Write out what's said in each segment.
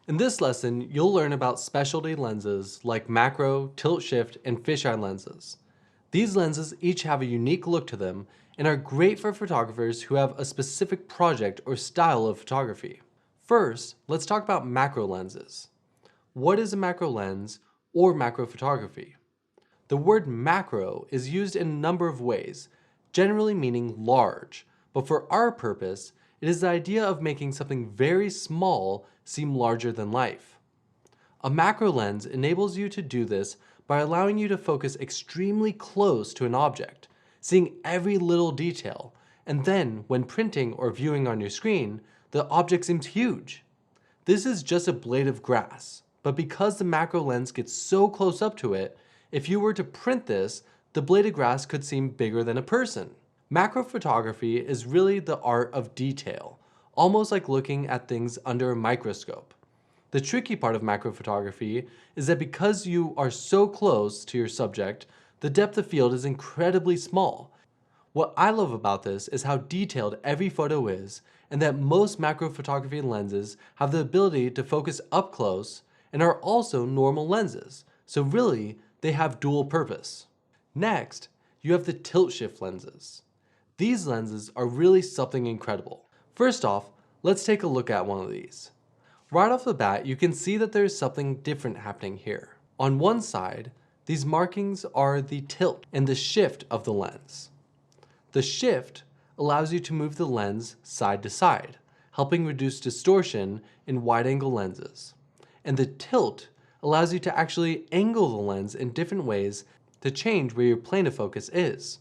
In this lesson, you'll learn about specialty lenses like macro, tilt shift, and fisheye lenses. These lenses each have a unique look to them and are great for photographers who have a specific project or style of photography. First, let's talk about macro lenses. What is a macro lens or macro photography? The word macro is used in a number of ways, generally meaning large, but for our purpose, it is the idea of making something very small seem larger than life. A macro lens enables you to do this by allowing you to focus extremely close to an object, seeing every little detail, and then when printing or viewing on your screen, the object seems huge. This is just a blade of grass, but because the macro lens gets so close up to it, if you were to print this, the blade of grass could seem bigger than a person. Macro photography is really the art of detail, almost like looking at things under a microscope. The tricky part of macro photography is that because you are so close to your subject, the depth of field is incredibly small. What I love about this is how detailed every photo is, and that most macro photography lenses have the ability to focus up close and are also normal lenses, so really, they have dual purpose. Next, you have the tilt shift lenses. These lenses are really something incredible. First off, let's take a look at one of these. Right off the bat, you can see that there's something different happening here. On one side, these markings are the tilt and the shift of the lens. The shift allows you to move the lens side to side, helping reduce distortion in wide-angle lenses. And the tilt allows you to actually angle the lens in different ways to change where your plane of focus is.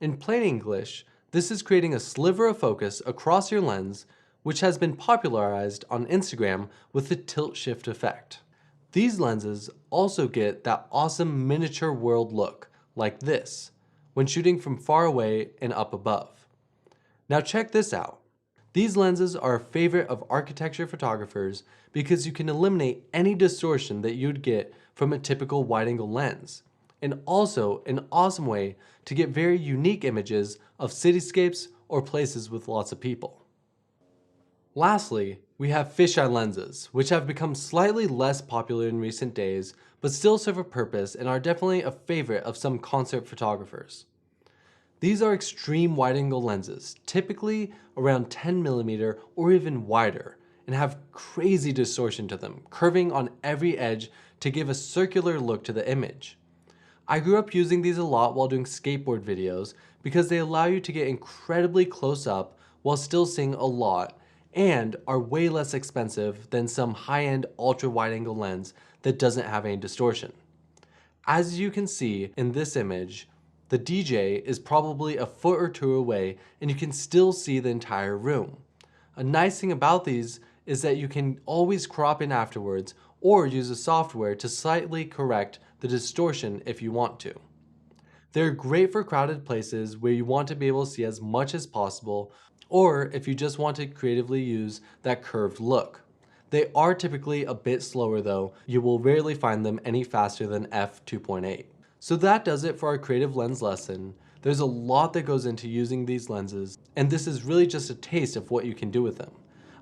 In plain English, this is creating a sliver of focus across your lens, which has been popularized on Instagram with the tilt shift effect. These lenses also get that awesome miniature world look, like this, when shooting from far away and up above. Now check this out. These lenses are a favorite of architecture photographers because you can eliminate any distortion that you'd get from a typical wide-angle lens, and also an awesome way to get very unique images of cityscapes or places with lots of people. Lastly, we have fisheye lenses, which have become slightly less popular in recent days, but still serve a purpose and are definitely a favorite of some concert photographers. These are extreme wide-angle lenses, typically around 10mm or even wider, and have crazy distortion to them, curving on every edge to give a circular look to the image. I grew up using these a lot while doing skateboard videos because they allow you to get incredibly close up while still seeing a lot and are way less expensive than some high-end ultra wide-angle lens that doesn't have any distortion. As you can see in this image, the DJ is probably a foot or two away and you can still see the entire room. A nice thing about these is that you can always crop in afterwards or use a software to slightly correct the distortion if you want to. They're great for crowded places where you want to be able to see as much as possible, or if you just want to creatively use that curved look. They are typically a bit slower though. You will rarely find them any faster than f2.8. So that does it for our creative lens lesson. There's a lot that goes into using these lenses, and this is really just a taste of what you can do with them.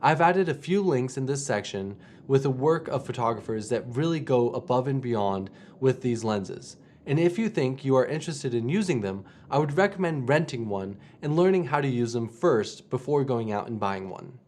I've added a few links in this section with the work of photographers that really go above and beyond with these lenses. And if you think you are interested in using them, I would recommend renting one and learning how to use them first before going out and buying one.